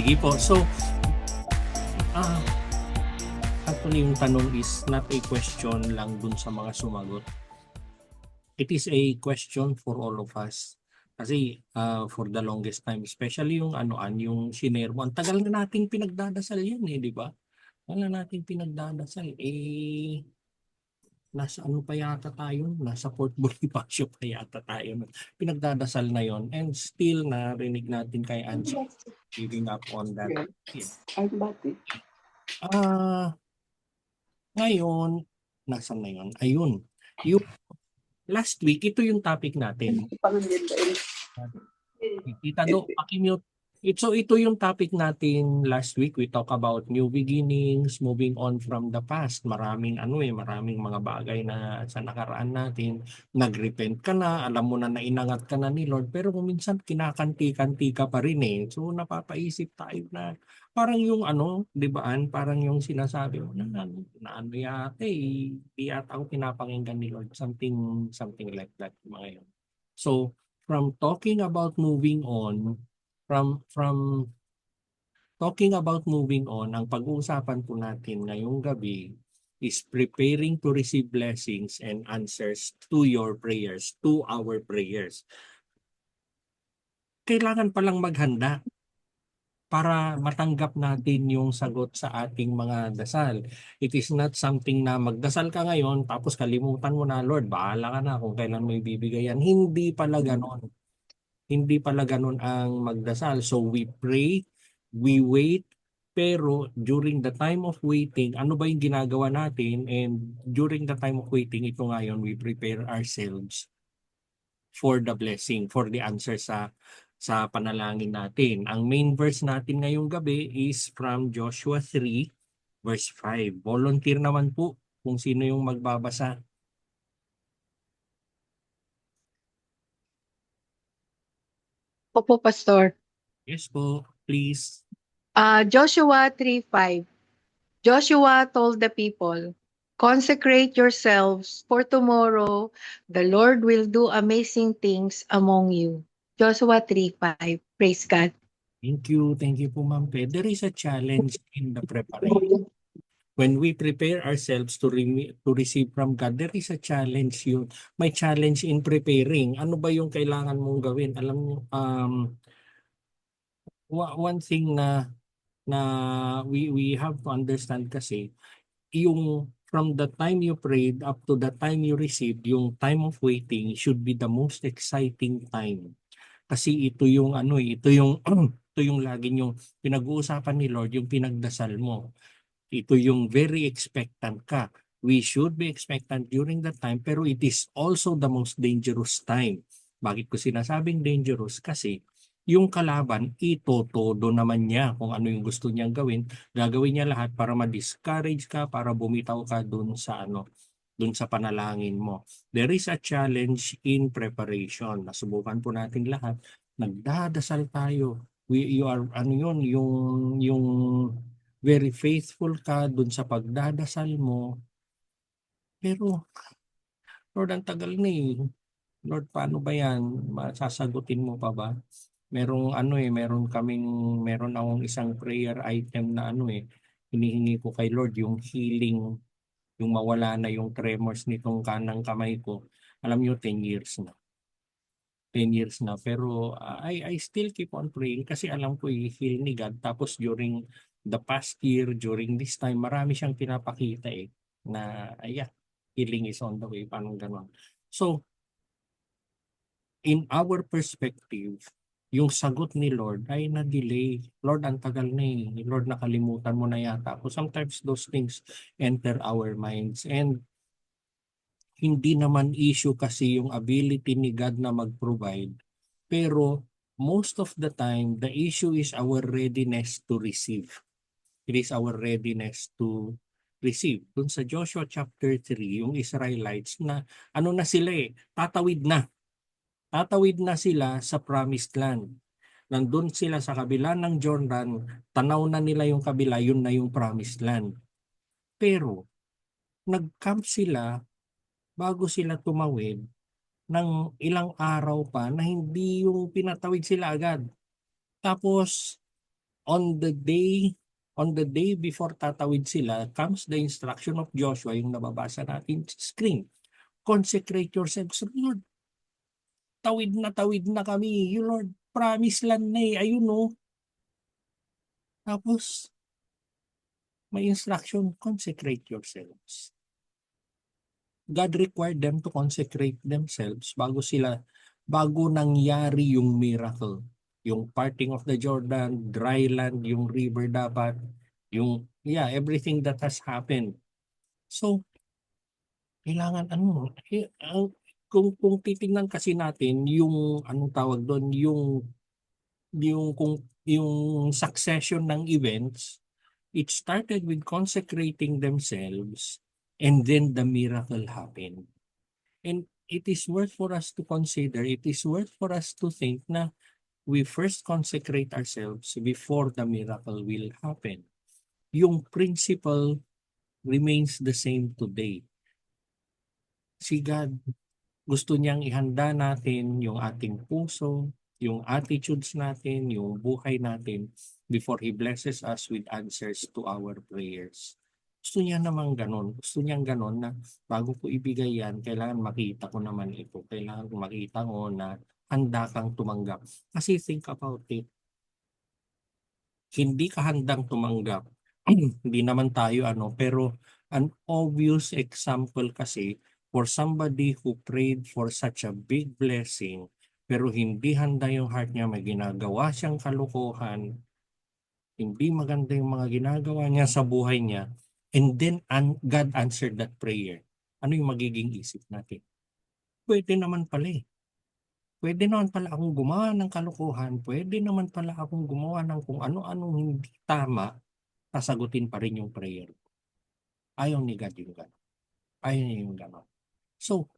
Sige po. So, ah, actually yung tanong is not a question lang dun sa mga sumagot. It is a question for all of us. Kasi for the longest time, especially yung yung shinare mo, ang tagal na nating pinagdadasal yan eh, di ba? Wala nating pinagdadasal. Nasa ano pa yata tayo? Nasa Fort Bonifacio pa yata tayo. Pinagdadasal na yon and still narinig natin kay Angie giving up on that. Yeah. Ah, ngayon, nasaan na yun? Ayun. Yung last week, ito yung topic natin. Tita Do, pakimute. So ito yung topic natin last week. We talk about new beginnings, moving on from the past. Maraming mga bagay na sa nakaraan natin. Nag-repent ka na, alam mo na nainangat ka na ni Lord, pero kung minsan kinakanti-kanti ka pa rin eh. So napapaisip tayo na parang yung di ba, parang yung sinasabi mo na ano yata eh, di yata ako pinapakinggan ni Lord. Something like that mga yun. So, from talking about moving on, from talking about moving on, ang pag-uusapan po natin ngayong gabi is preparing to receive blessings and answers to your prayers, to our prayers. Kailangan palang maghanda para matanggap natin yung sagot sa ating mga dasal. It is not something na magdasal ka ngayon tapos kalimutan mo na, Lord, bahala ka na kung kailan mo ibibigay yan. Hindi pala ganon. Hindi pala ganun ang magdasal. So we pray, we wait, pero during the time of waiting, ano ba yung ginagawa natin? And during the time of waiting, ito ngayon, we prepare ourselves for the blessing, for the answer sa panalangin natin. Ang main verse natin ngayong gabi is from Joshua 3, verse 5. Volunteer naman po kung sino yung magbabasa. Opo, Pastor. Yes po, please. Joshua 3:5. Joshua told the people, "Consecrate yourselves, for tomorrow the Lord will do amazing things among you." Joshua 3:5. Praise God. Thank you. Thank you po, Ma'am Pe. There is a challenge in the preparation. When we prepare ourselves to receive from God, there is a challenge yun. May challenge in preparing. Ano ba yung kailangan mong gawin? Alam mo, one thing na we have to understand kasi, yung from the time you prayed up to the time you received, yung time of waiting should be the most exciting time. Kasi ito yung ito yung ito yung laging yung pinag-uusapan ni Lord, yung pinagdasal mo. Ito yung very expectant ka. We should be expectant during that time, pero it is also the most dangerous time. Bakit ko sinasabing dangerous? Kasi yung kalaban, itotodo naman niya kung ano yung gusto niyang gawin. Gagawin niya lahat para ma-discourage ka, para bumitaw ka dun sa dun sa panalangin mo. There is a challenge in preparation. Nasubukan po natin lahat. Nagdadasal tayo. You are yung very faithful ka dun sa pagdadasal mo. Pero, Lord, ang tagal na eh. Lord, paano ba yan? Sasagutin mo pa ba? Meron akong isang prayer item na hinihingi ko kay Lord yung healing, yung mawala na yung tremors nitong kanang kamay ko. Alam niyo, 10 years na. 10 years na. Pero I still keep on praying kasi alam ko i-heal ni God. Tapos during the past year, during this time, marami siyang pinapakita na healing is on the way. Parang gano'n. So, in our perspective, yung sagot ni Lord ay na-delay. Lord, ang tagal na eh. Lord, nakalimutan mo na yata ako. Sometimes those things enter our minds. And hindi naman issue kasi yung ability ni God na mag-provide. Pero most of the time, the issue is our readiness to receive. It is our readiness to receive. Dun sa Joshua chapter 3, yung Israelites na na sila tatawid na. Tatawid na sila sa promised land. Nandun sila sa kabila ng Jordan, tanaw na nila yung kabila, yun na yung promised land. Pero, nag-camp sila bago sila tumawid ng ilang araw pa na hindi yung pinatawid sila agad. Tapos, On the day on the day before tatawid sila, comes the instruction of Joshua, yung nababasa natin sa screen. Consecrate yourselves. Lord, tawid na kami. You Lord, promise land na ayun no. Tapos, may instruction, consecrate yourselves. God required them to consecrate themselves bago nangyari yung miracle. Yung parting of the Jordan, dry land, yung river dapat, everything that has happened. So, kailangan kung titingnan kasi natin yung anong tawag doon, yung succession ng events, it started with consecrating themselves and then the miracle happened. And it is worth for us to consider, it is worth for us to think na we first consecrate ourselves before the miracle will happen. Yung principle remains the same today. Si God, gusto niyang ihanda natin yung ating puso, yung attitudes natin, yung buhay natin before He blesses us with answers to our prayers. Gusto niya naman ganon. Gusto niyang ganon na bago ko ibigay yan, kailangan makita ko naman ito. Kailangan makita ko na handa kang tumanggap. Kasi think about it. Hindi ka handang tumanggap. Hindi naman tayo pero an obvious example kasi for somebody who prayed for such a big blessing pero hindi handa yung heart niya, may ginagawa siyang kalokohan, hindi maganda yung mga ginagawa niya sa buhay niya, and then God answered that prayer. Ano yung magiging isip natin? Pwede naman pala eh. Pwede naman pala akong gumawa ng kalokohan, pwede naman pala akong gumawa ng kung ano-anong hindi tama, sasagutin pa rin yung prayer. Ayaw ni God yung gano'n. Ayaw niya yung gano'n. So,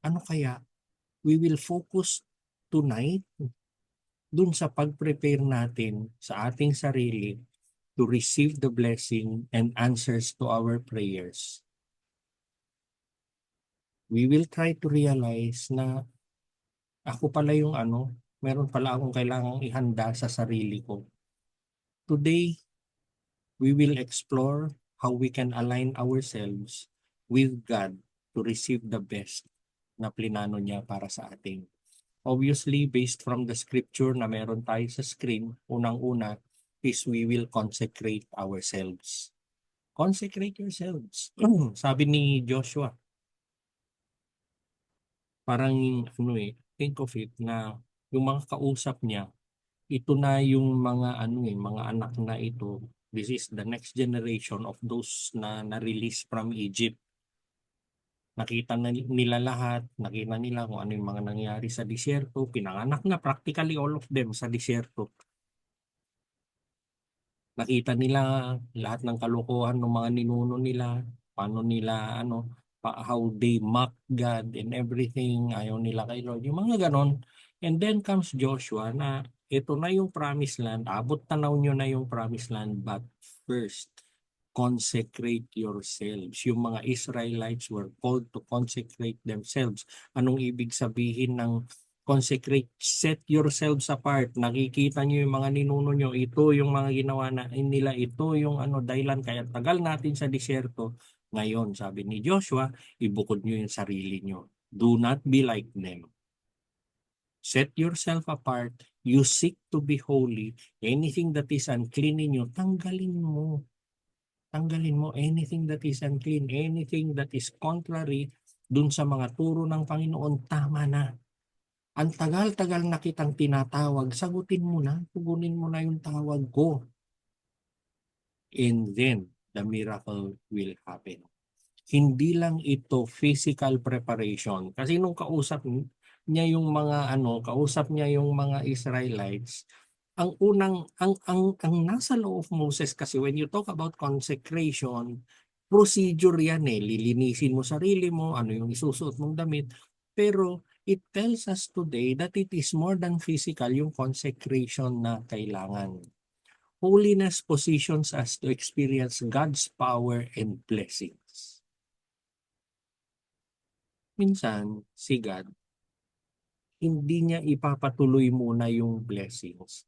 ano kaya? We will focus tonight dun sa pag-prepare natin sa ating sarili to receive the blessing and answers to our prayers. We will try to realize na ako pala yung meron pala akong kailangang ihanda sa sarili ko. Today, we will explore how we can align ourselves with God to receive the best na plinano niya para sa ating. Obviously, based from the scripture na meron tayo sa screen, unang-una is we will consecrate ourselves. Consecrate yourselves. Sabi ni Joshua, parang think of it na yung mga kausap niya, ito na yung mga mga anak na ito. This is the next generation of those na na-release from Egypt. Nakita na nila lahat, nakita nila kung ano yung mga nangyari sa disyerto, pinanganak na practically all of them sa disyerto. Nakita nila lahat ng kalokohan ng mga ninuno nila, paano nila how they mock God and everything, ayaw nila kay Lord, yung mga ganon. And then comes Joshua na ito na yung promised land, abot tanaw nyo na yung promised land, but first, consecrate yourselves. Yung mga Israelites were called to consecrate themselves. Anong ibig sabihin ng consecrate? Set yourselves apart. Nakikita nyo yung mga ninuno nyo, ito yung mga ginawa na nila, ito yung dahilan kaya tagal natin sa disyerto. Ngayon, sabi ni Joshua, ibukod nyo yung sarili nyo. Do not be like them. Set yourself apart. You seek to be holy. Anything that is unclean in you, tanggalin mo. Tanggalin mo anything that is unclean, anything that is contrary dun sa mga turo ng Panginoon, tama na. Ang tagal-tagal na kitang tinatawag, sagutin mo na, tugunin mo na yung tawag ko. And then, the miracle will happen. Hindi lang ito physical preparation. Kasi nung kausap niya yung mga Israelites, ang nasa law of Moses kasi when you talk about consecration, procedure yan lilinisin mo sarili mo, ano yung isusuot mong damit. Pero it tells us today that it is more than physical yung consecration na kailangan. Holiness positions us to experience God's power and blessings. Minsan, si God, hindi niya ipapatuloy muna yung blessings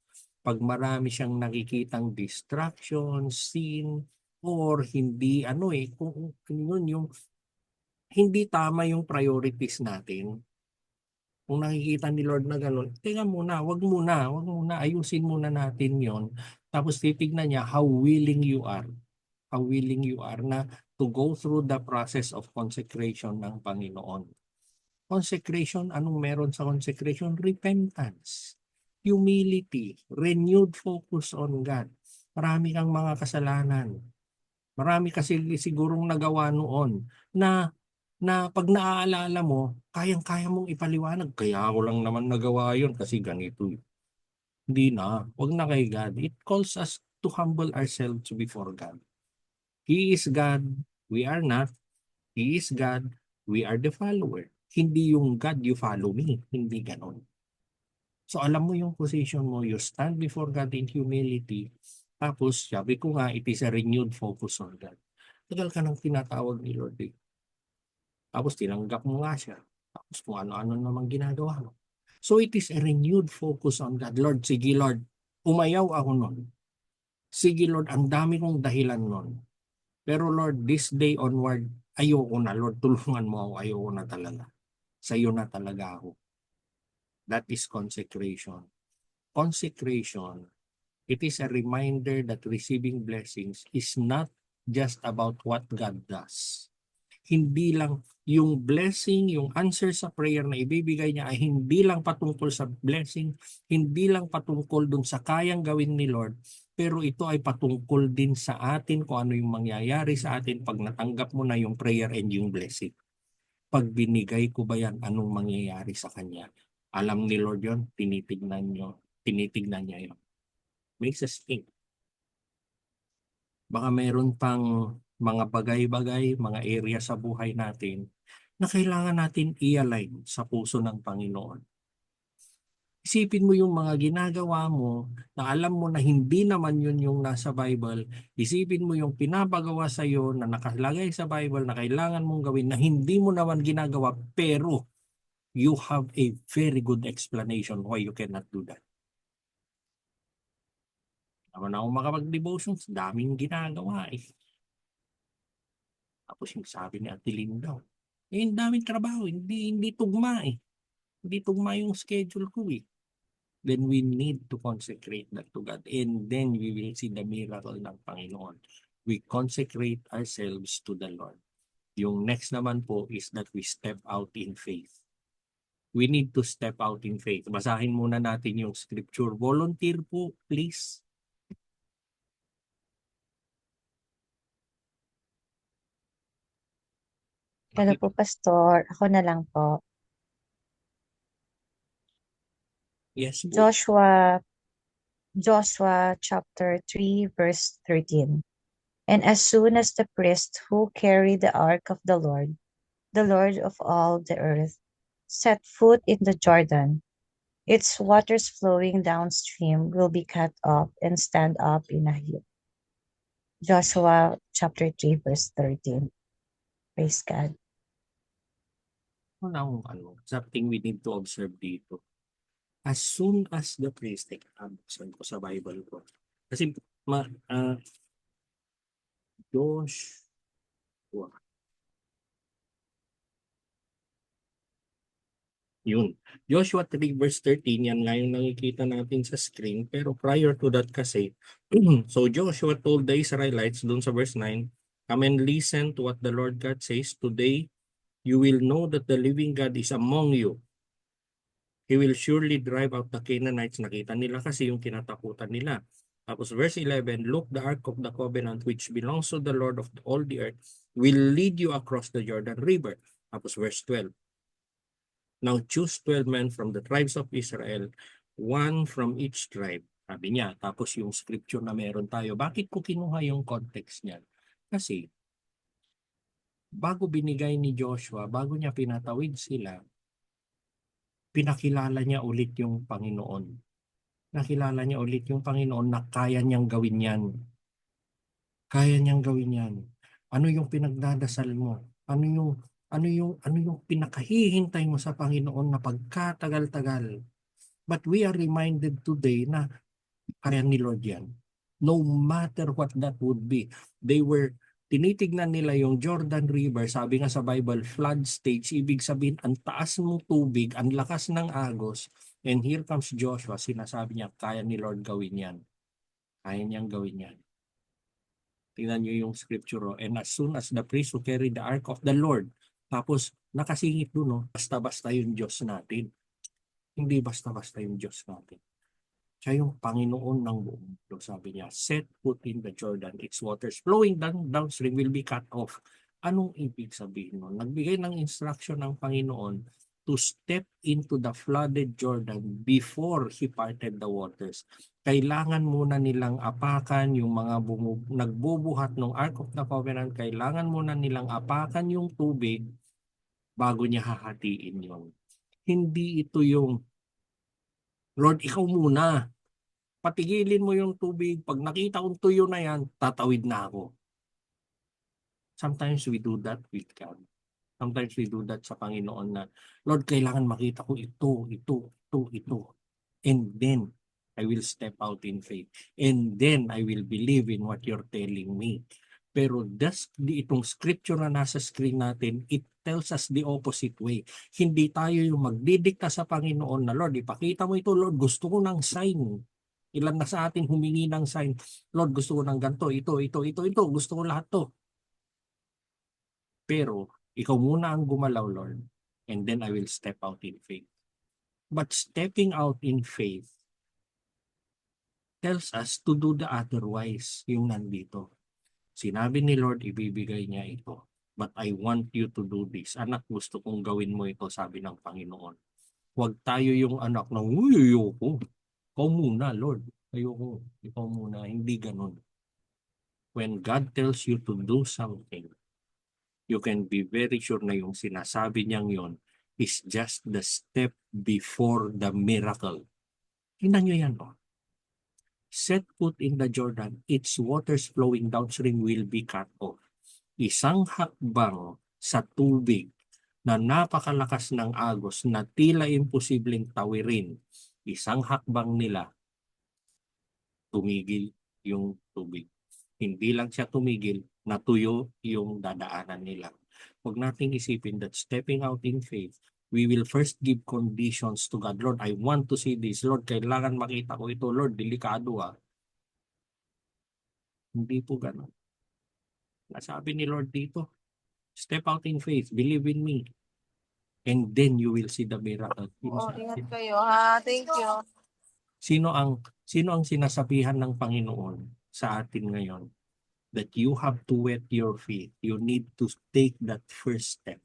pag marami siyang nakikitang distraction, sin, or hindi kung yun yung hindi tama yung priorities natin. Kung nakikita ni Lord na gano'n, teka muna, wag muna, ayusin muna natin yon. Tapos titignan niya how willing you are na to go through the process of consecration ng Panginoon. Consecration, anong meron sa consecration? Repentance, humility, renewed focus on God. Marami kang mga kasalanan. Marami kasi sigurong nagawa noon na pag naaalala mo, kayang-kaya mong ipaliwanag. Kaya ako lang naman nagawa yun kasi ganito. Hindi na. Wag na kay God. It calls us to humble ourselves before God. He is God. We are not. He is God. We are the follower. Hindi yung God, you follow me. Hindi ganon. So alam mo yung position mo. You stand before God in humility. Tapos, sabi ko nga, it is a renewed focus on God. Tagal ka nang tinatawag ni Lord eh. Tapos tinanggap mo nga siya. Tapos kung ano-ano naman ginagawa mo. So it is a renewed focus on God. Lord, sige Lord, umayaw ako nun. Sige Lord, ang dami kong dahilan nun. Pero Lord, this day onward, ayoko na. Lord, tulungan mo ako. Ayoko na talaga. Sa iyo na talaga ako. That is consecration. Consecration, it is a reminder that receiving blessings is not just about what God does. Hindi lang yung blessing, yung answer sa prayer na ibibigay niya ay hindi lang patungkol sa blessing, hindi lang patungkol dun sa kayang gawin ni Lord, pero ito ay patungkol din sa atin kung ano yung mangyayari sa atin pag natanggap mo na yung prayer and yung blessing. Pag binigay ko ba yan, anong mangyayari sa Kanya? Alam ni Lord yon, tinitignan niya yon. Makes us think. Baka mayroon pang mga bagay-bagay, mga area sa buhay natin na kailangan natin i-align sa puso ng Panginoon. Isipin mo yung mga ginagawa mo na alam mo na hindi naman yun yung nasa Bible. Isipin mo yung pinapagawa sa iyo na nakalagay sa Bible na kailangan mong gawin na hindi mo naman ginagawa pero you have a very good explanation why you cannot do that. Naman ako makapag-devotions, daming ginagawa eh. Tapos yung sabi ni Ate Linda, ang daming trabaho, hindi tugma eh. Hindi tugma yung schedule ko eh. Then we need to consecrate that to God. And then we will see the miracle ng Panginoon. We consecrate ourselves to the Lord. Yung next naman po is that we step out in faith. We need to step out in faith. Basahin muna natin yung scripture. Volunteer po, please. Hello po, Pastor. Ako na lang po. Yes po. Joshua chapter 3, verse 13. And as soon as the priest who carried the ark of the Lord of all the earth, set foot in the Jordan, its waters flowing downstream will be cut off and stand up in a heap. Joshua chapter 3, verse 13. Praise God. Something we need to observe dito. As soon as the priest, saan ko sa Bible ko. Kasi, Joshua. Yun. Joshua 3 verse 13, yan nga yung nakikita natin sa screen. Pero prior to that kasi, so Joshua told the Israelites dun sa verse 9, come and listen to what the Lord God says. Today, you will know that the living God is among you. He will surely drive out the Canaanites. Nakita nila kasi yung kinatakutan nila. Tapos verse 11, look, the ark of the covenant which belongs to the Lord of all the earth will lead you across the Jordan River. Tapos verse 12, now choose 12 men from the tribes of Israel, one from each tribe. Sabi niya, tapos yung scripture na meron tayo, bakit ko kinuha yung context niyan? Kasi, bago binigay ni Joshua, bago niya pinatawid sila, pinakilala niya ulit yung Panginoon. Nakilala niya ulit yung Panginoon na kaya niyang gawin yan. Kaya niyang gawin yan. Ano yung pinagdadasal mo? Ano yung pinakahihintay mo sa Panginoon na pagkatagal-tagal? But we are reminded today na Kaya ni Lord yan. No matter what that would be. Tinitignan nila yung Jordan River, sabi nga sa Bible, flood stage, ibig sabihin, ang taas ng tubig, ang lakas ng agos, and here comes Joshua, sinasabi niya, kaya ni Lord gawin yan. Kaya niyang gawin yan. Tingnan niyo yung scripture, and as soon as the priest who carried the ark of the Lord, tapos nakasingit doon, no? Basta-basta yung Diyos natin. Hindi basta-basta yung Diyos natin. Siya yung Panginoon ng buong mundo. Sabi niya, set foot in the Jordan, its waters flowing downstream will be cut off. Anong ibig sabihin nun? Nagbigay ng instruction ng Panginoon to step into the flooded Jordan before He parted the waters. Kailangan muna nilang apakan yung mga nagbubuhat ng Ark of the Covenant. Kailangan muna nilang apakan yung tubig bago niya hahatiin yun. Hindi ito yung Lord, ikaw muna. Patigilin mo yung tubig. Pag nakita kong tuyo na yan, tatawid na ako. Sometimes we do that with God. Sometimes we do that sa Panginoon na, Lord, kailangan makita ko ito. And then, I will step out in faith. And then, I will believe in what you're telling me. Pero itong scripture na nasa screen natin, it tells us the opposite way. Hindi tayo yung magdidikta sa Panginoon na, Lord, ipakita mo ito, Lord, gusto ko ng sign. Ilan na sa atin humingi ng sign, Lord, gusto ko ng ganito, ito, gusto ko lahat to. Pero, ikaw muna ang gumalaw, Lord, and then I will step out in faith. But stepping out in faith tells us to do the otherwise, yung nandito. Sinabi ni Lord, ibibigay niya ito. But I want you to do this. Anak, gusto kong gawin mo ito, sabi ng Panginoon. Huwag tayo yung anak na, uy, ayoko. Ikaw muna, Lord. Ayoko. Ikaw muna. Hindi ganun. When God tells you to do something, you can be very sure na yung sinasabi niyang yon is just the step before the miracle. Tingnan niyo yan, no? Set foot in the Jordan, its waters flowing downstream will be cut off. Isang hakbang sa tubig na napakalakas ng agos na tila imposibleng tawirin. Isang hakbang nila, tumigil yung tubig. Hindi lang siya tumigil, natuyo yung dadaanan nila. Huwag nating isipin that stepping out in faith, we will first give conditions to God. Lord, I want to see this. Lord, kailangan makita ko ito. Lord, delikado ah. Hindi po ganun. Nasabi ni Lord dito, step out in faith, believe in me, and then you will see the miracle. Ingat kayo ha. Thank you. Sino ang sinasabihan ng Panginoon sa atin ngayon? That you have to wet your feet. You need to take that first step.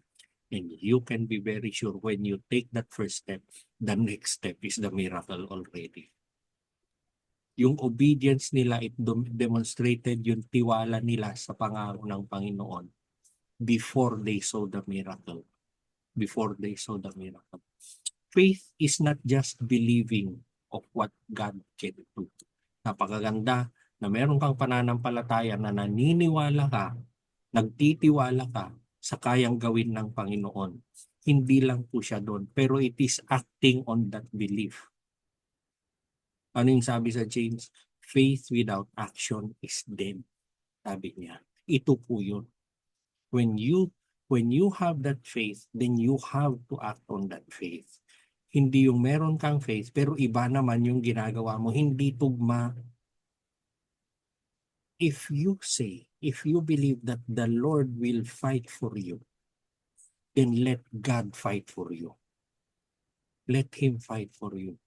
And you can be very sure when you take that first step, the next step is the miracle already. Yung obedience nila, it demonstrated yung tiwala nila sa pangako ng Panginoon before they saw the miracle. Before they saw the miracle. Faith is not just believing of what God can do. Napakaganda na meron kang pananampalataya na naniniwala ka, nagtitiwala ka sa kayang gawin ng Panginoon. Hindi lang po siya doon, pero it is acting on that belief. Ano yung sabi sa James? Faith without action is dead. Sabi niya. Ito po yun. When you have that faith, then you have to act on that faith. Hindi yung meron kang faith, pero iba naman yung ginagawa mo. Hindi tugma. If you believe that the Lord will fight for you, then let God fight for you. Let Him fight for you.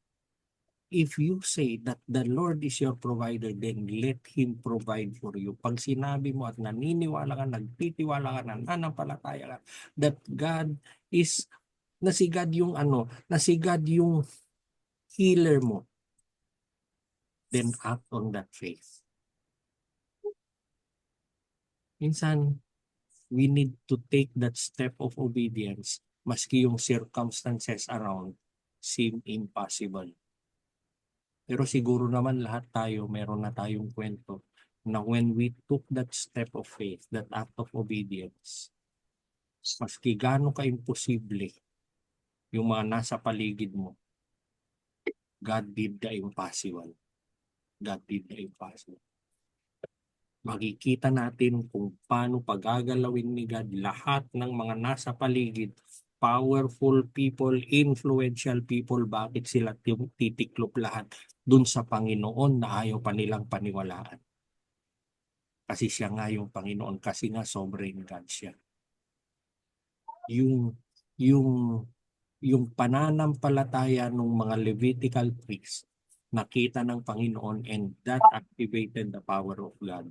If you say that the Lord is your provider, then let Him provide for you. Pag sinabi mo at naniniwala ka, nagtitiwala ka, nananampalataya ka, that God is, na si God yung healer mo, then act on that faith. Minsan, we need to take that step of obedience maski yung circumstances around seem impossible. Pero siguro naman lahat tayo, meron na tayong kwento na when we took that step of faith, that act of obedience, maski gaano ka-imposible yung mga nasa paligid mo, God did the impossible. God did the impossible. Makikita natin kung paano pagagalawin ni God lahat ng mga nasa paligid, powerful people, influential people, bakit sila titiklop lahat dun sa Panginoon na ayaw pa nilang paniwalaan. Kasi siya nga yung Panginoon, kasi nga sovereign God siya. Yung pananampalataya ng mga Levitical priests, nakita ng Panginoon, and that activated the power of God.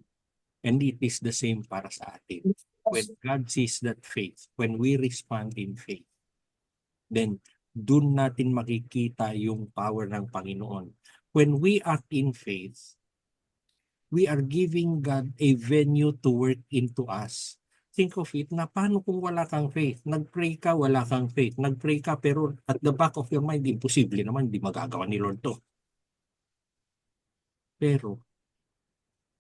And it is the same para sa atin. When God sees that faith, when we respond in faith, then dun natin makikita yung power ng Panginoon. When we act in faith, we are giving God a venue to work into us. Think of it, na paano kung wala kang faith? Nag-pray ka, wala kang faith. Nag-pray ka, pero at the back of your mind, imposible naman, di magagawa ni Lord to. Pero,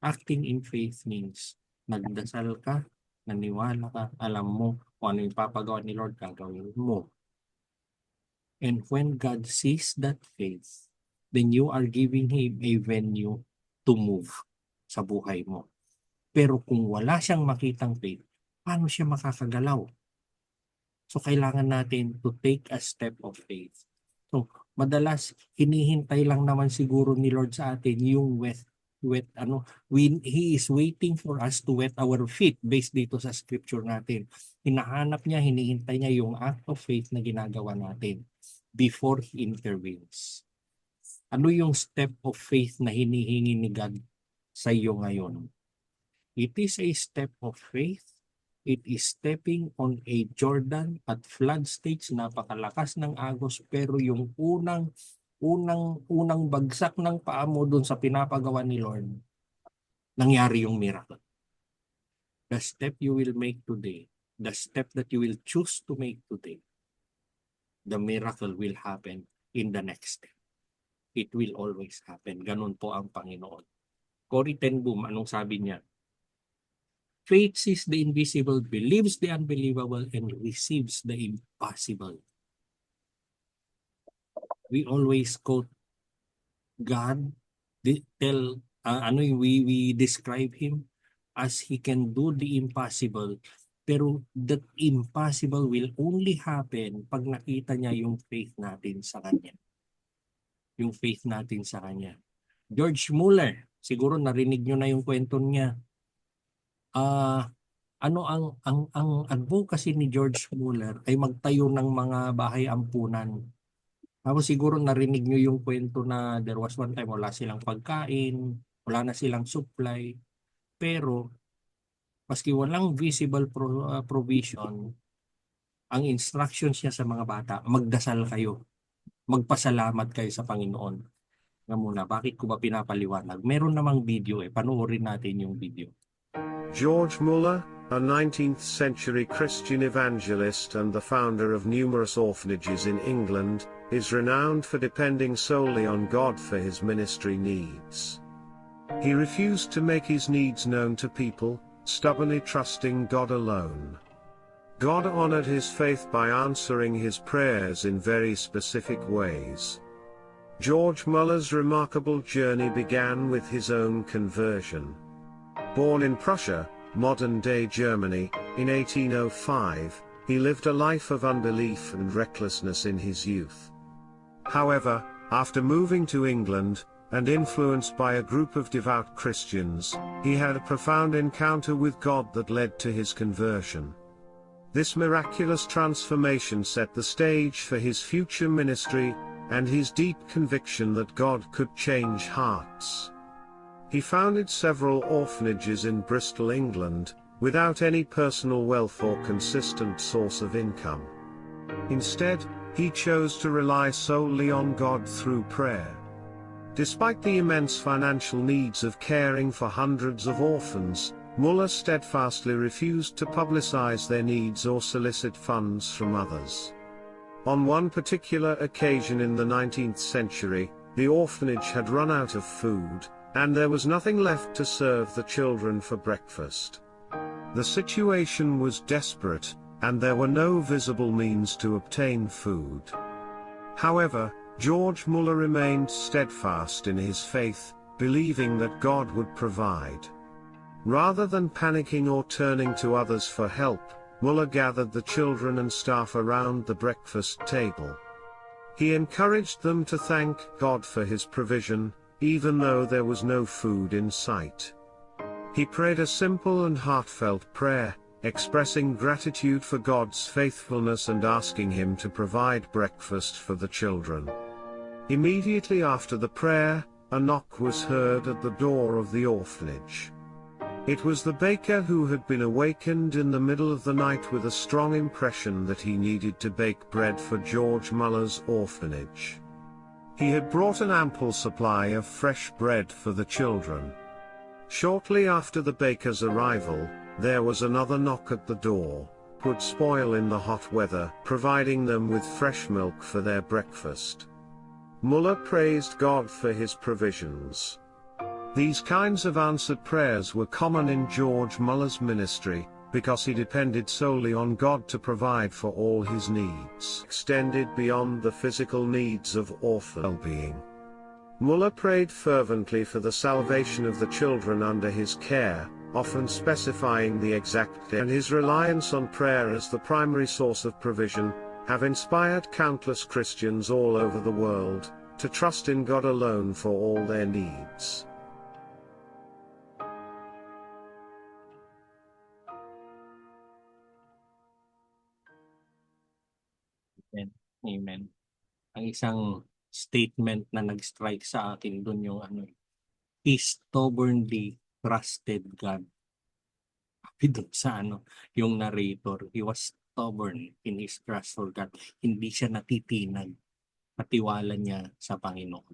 acting in faith means, nagdasal ka, naniwala ka, alam mo kung ano yung papagawa ni Lord, gagawin mo. And when God sees that faith, then you are giving Him a venue to move sa buhay mo. Pero kung wala siyang makitang faith, paano siya makakagalaw? So kailangan natin to take a step of faith. So madalas hinihintay lang naman siguro ni Lord sa atin yung He is waiting for us to wet our feet based dito sa scripture natin. Hinahanap niya, hinihintay niya yung act of faith na ginagawa natin before He intervenes. Ano yung step of faith na hinihingi ni God sa iyo ngayon? It is a step of faith. It is stepping on a Jordan at flood stage, napakalakas ng agos, pero yung unang bagsak ng paa mo dun sa pinapagawa ni Lord, nangyari yung miracle. The step you will make today, the step that you will choose to make today, the miracle will happen in the next step. It will always happen. Ganun po ang Panginoon. Corrie ten Boom, anong sabi niya? Faith sees the invisible, believes the unbelievable, and receives the impossible. We always quote God, we describe Him as He can do the impossible, pero that impossible will only happen pag nakita niya yung faith natin sa Kanya. Yung faith natin sa Kanya. George Muller, siguro narinig nyo na yung kwento niya. Ang advocacy ni George Muller ay magtayo ng mga bahay ampunan. Tapos siguro narinig nyo yung kwento na there was one time wala silang pagkain, wala na silang supply. Pero maski walang visible provision, ang instructions niya sa mga bata, magdasal kayo, magpasalamat kayo sa Panginoon. Nga muna, bakit ko ba pinapaliwanag? Meron namang video panoorin natin yung video. George Muller, a 19th century Christian evangelist and the founder of numerous orphanages in England, is renowned for depending solely on God for his ministry needs. He refused to make his needs known to people, stubbornly trusting God alone. God honored his faith by answering his prayers in very specific ways. George Muller's remarkable journey began with his own conversion. Born in Prussia, modern-day Germany, in 1805, he lived a life of unbelief and recklessness in his youth. However, after moving to England, and influenced by a group of devout Christians, he had a profound encounter with God that led to his conversion. This miraculous transformation set the stage for his future ministry, and his deep conviction that God could change hearts. He founded several orphanages in Bristol, England, without any personal wealth or consistent source of income. Instead, he chose to rely solely on God through prayer. Despite the immense financial needs of caring for hundreds of orphans, Muller steadfastly refused to publicize their needs or solicit funds from others. On one particular occasion in the 19th century, the orphanage had run out of food, and there was nothing left to serve the children for breakfast. The situation was desperate, and there were no visible means to obtain food. However, George Muller remained steadfast in his faith, believing that God would provide. Rather than panicking or turning to others for help, Muller gathered the children and staff around the breakfast table. He encouraged them to thank God for his provision, even though there was no food in sight. He prayed a simple and heartfelt prayer, expressing gratitude for God's faithfulness and asking him to provide breakfast for the children. Immediately after the prayer, a knock was heard at the door of the orphanage. It was the baker who had been awakened in the middle of the night with a strong impression that he needed to bake bread for George Muller's orphanage. He had brought an ample supply of fresh bread for the children. Shortly after the baker's arrival, there was another knock at the door. Would spoil in the hot weather, providing them with fresh milk for their breakfast. Muller praised God for his provisions. These kinds of answered prayers were common in George Muller's ministry, because he depended solely on God to provide for all his needs, extended beyond the physical needs of orphan well-being. Muller prayed fervently for the salvation of the children under his care, often specifying the exact day, and his reliance on prayer as the primary source of provision, have inspired countless Christians all over the world to trust in God alone for all their needs. Amen. Ang isang statement na nag-strike sa akin doon yung he stubbornly trusted God. Doon sa yung narrator, he was stubborn in his trust for God. Hindi siya natitinag. Patiwala niya sa Panginoon.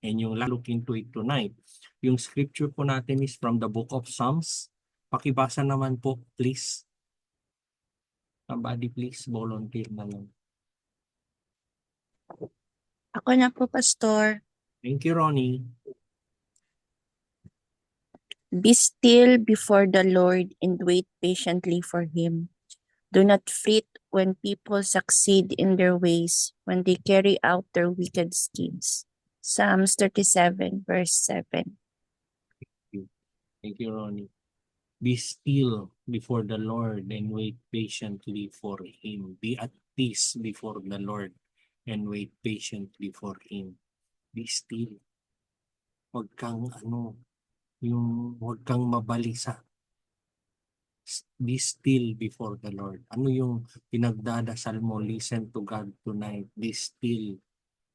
And yung look into it tonight, yung scripture po natin is from the book of Psalms. Pakibasa naman po, please. Somebody please, volunteer na lang. Ako na po, Pastor. Thank you, Ronnie. Be still before the Lord and wait patiently for Him. Do not fret when people succeed in their ways, when they carry out their wicked schemes. Psalms 37, verse 7. Thank you, Ronnie. Be still before the Lord and wait patiently for Him. Be at peace before the Lord and wait patiently for Him. Be still. Huwag kang huwag kang mabalisa. Be still before the Lord. Ano yung pinagdadasal mo? Listen to God tonight. Be still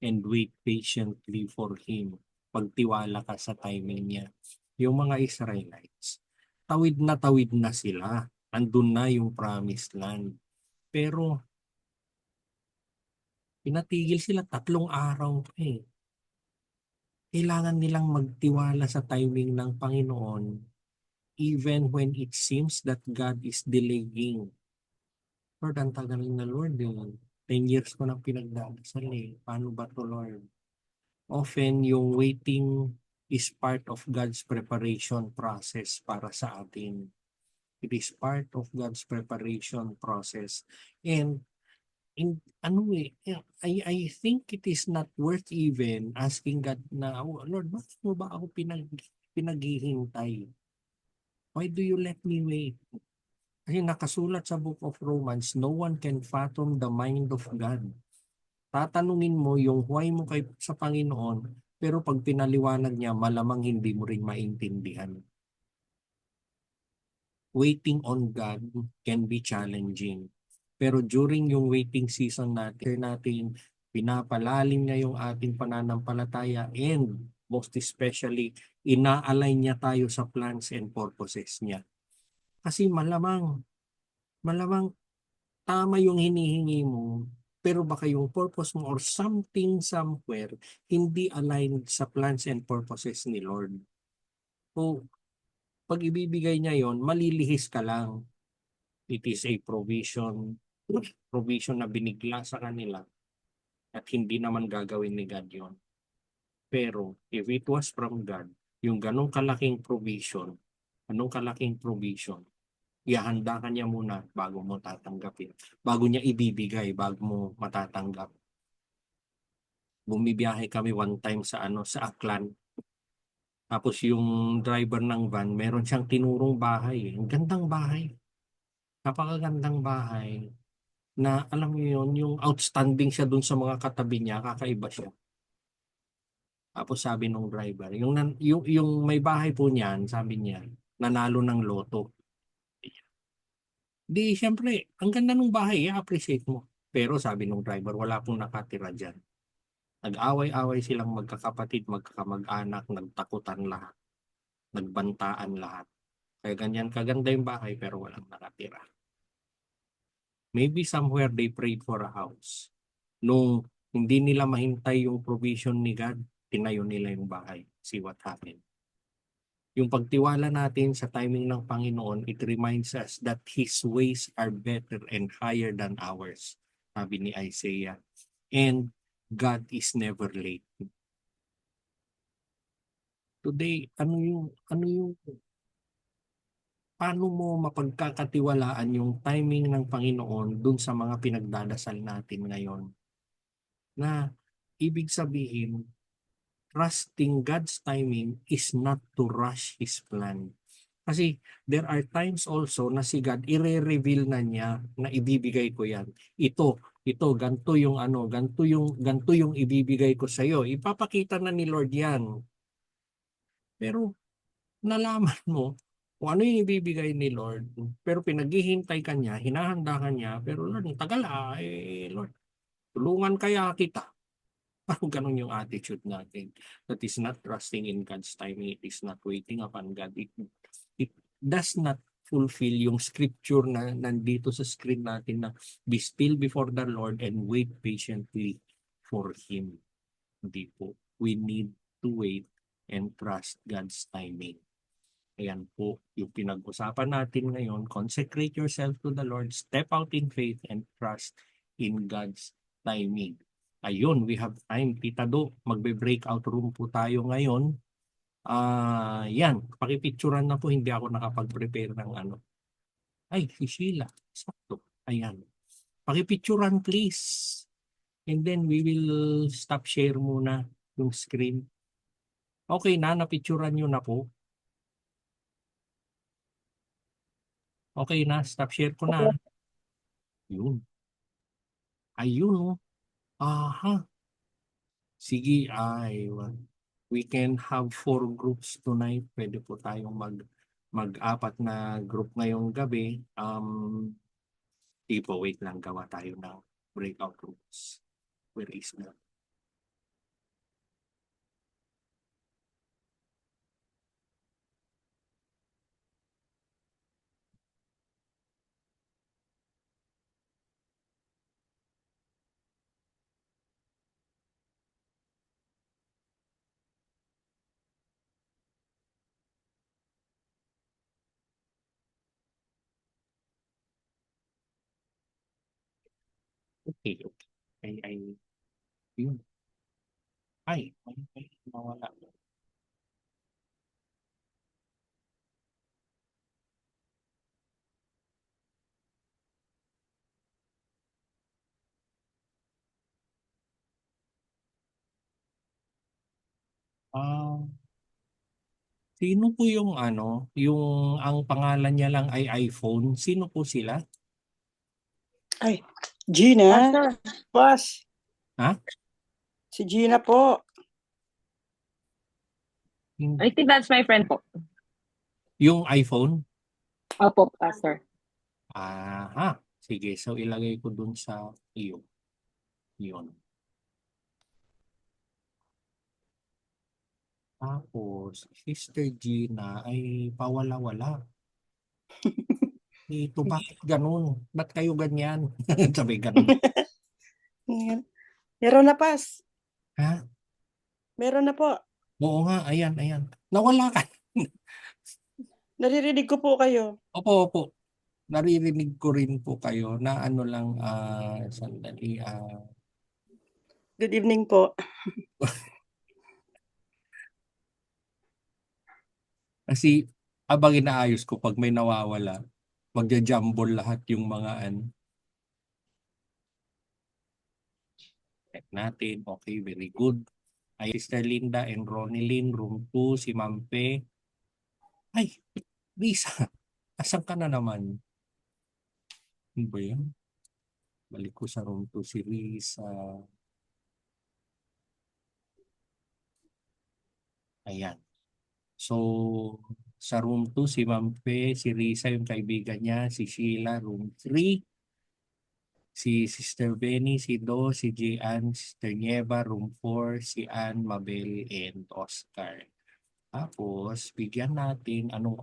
and wait patiently for Him. Pagtiwala ka sa timing niya. Yung mga Israelites, tawid na sila. Andun na yung promised land. Pero, pinatigil sila 3 araw eh. Kailangan nilang magtiwala sa timing ng Panginoon even when it seems that God is delaying. Lord, ang tagal na Lord. 10 years ko nang pinagdadasal eh. Paano ba to, Lord? Often, yung waiting is part of God's preparation process para sa atin. It is part of God's preparation process. And I think it is not worth even asking God na, oh, Lord, bakit mo ba ako pinaghihintay? Why do you let me wait? Kasi nakasulat sa book of Romans, no one can fathom the mind of God. Tatanungin mo yung why mo sa Panginoon, pero pag pinaliwanag niya, malamang hindi mo rin maintindihan. Waiting on God can be challenging. Pero during yung waiting season natin, pinapalalim niya yung ating pananampalataya and most especially, ina-align niya tayo sa plans and purposes niya. Kasi malamang tama yung hinihingi mo, pero baka yung purpose mo or something somewhere hindi aligned sa plans and purposes ni Lord. So, pag ibibigay niya yon, malilihis ka lang. It is a provision na binigla sa kanila at hindi naman gagawin ni God yon. Pero if it was from God, yung ganong kalaking provision, ihahanda ka niya muna bago mo tatanggapin. Bago niya ibibigay, bago mo matatanggap. Bumibiyahe kami one time sa Aklan. Tapos yung driver ng van, meron siyang tinurong bahay. Ang gandang bahay. Napakagandang bahay. Na alam mo yun, yung outstanding siya dun sa mga katabi niya, kakaiba siya. Tapos sabi nung driver, yung may bahay po niyan, sabi niya, nanalo ng loto. Di, syempre, ang ganda ng bahay, i-appreciate mo. Pero sabi nung driver, wala pong nakatira dyan. Nag-away-away silang magkakapatid, magkakamag-anak, nagtakutan lahat, nagbantaan lahat. Kaya ganyan kaganda yung bahay pero walang nakatira. Maybe somewhere they prayed for a house. Nung hindi nila mahintay yung provision ni God, tinayo nila yung bahay. See what happened. Yung pagtiwala natin sa timing ng Panginoon, it reminds us that His ways are better and higher than ours. Sabi ni Isaiah. And God is never late. Today, paano mo mapagkakatiwalaan yung timing ng Panginoon dun sa mga pinagdadasal natin ngayon? Na ibig sabihin, trusting God's timing is not to rush His plan. Kasi there are times also na si God i-reveal na niya na ibibigay ko yan. Ito, ganito yung ganito yung ibibigay ko sa iyo. Ipapakita na ni Lord yan. Pero nalaman mo kung ano yung ibibigay ni Lord. Pero pinaghihintay ka niya, hinahanda ka niya, pero Lord, ang tagal Lord, tulungan kaya kita. Parang ganun yung attitude natin. That is not trusting in God's timing. It is not waiting upon God. It does not fulfill yung scripture na nandito sa screen natin na be still before the Lord and wait patiently for Him. Hindi po. We need to wait and trust God's timing. Ayan po yung pinag-usapan natin ngayon. Consecrate yourself to the Lord. Step out in faith and trust in God's timing. Ayun, we have time. Tita Do, magbe-breakout room po tayo ngayon. Yan, pakipicturan na po. Hindi ako nakapag-prepare ng ano. Ay, si Sheila. Sakto. Ayan. Pakipicturan please. And then we will stop share muna yung screen. Okay na, napicturan nyo na po. Okay na, stop share ko na. Yun. Ayun, oh. Aha. Sige, we can have 4 groups tonight. Pwede po tayong mag-apat na group ngayong gabi. Tipo, wait lang, gawa tayo ng breakout groups. Where is that? Okay. Yun. May mawala. Sino po yung yung ang pangalan niya lang ay iPhone? Sino po sila? Ay, Gina? Pas. Ha? Si Gina po. I think that's my friend po. Yung iPhone? Opo, Pastor. Aha. Sige, so ilagay ko dun sa iyo. Yun. Tapos, Sister Gina ay pawala-wala. Ito, bakit ganun? Ba't kayo ganyan? Sabi ganun. Meron na, Pas. Ha? Meron na po. Oo nga, ayan. Nawala ka. Naririnig ko po kayo. Opo. Naririnig ko rin po kayo na lang, sandali. Good evening po. Kasi abang inaayos ko pag may nawawala, magja-jumble lahat yung mga Check natin. Okay, very good. Ay, Sister Linda and Ronilyn, room 2, si Mampe. Ay, Risa, asan ka na naman? Ano ba yan? Balik ko sa room 2 si Risa. Ayan. So, sa room 2, si Mampe, si Risa, yung kaibigan niya, si Sheila, room 3. Si Sister Benny, si Do, si Gian, Sister Nieva, room 4, si Ann, Mabel, and Oscar. Tapos, bigyan natin anong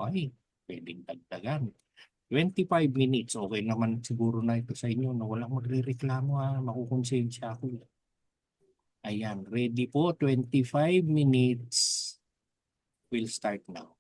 pwedeng dagdagan. 25 minutes, okay naman siguro na ito sa inyo na walang magre-reklamo makukonsensya ako. Ayan, ready po, 25 minutes. We'll start now.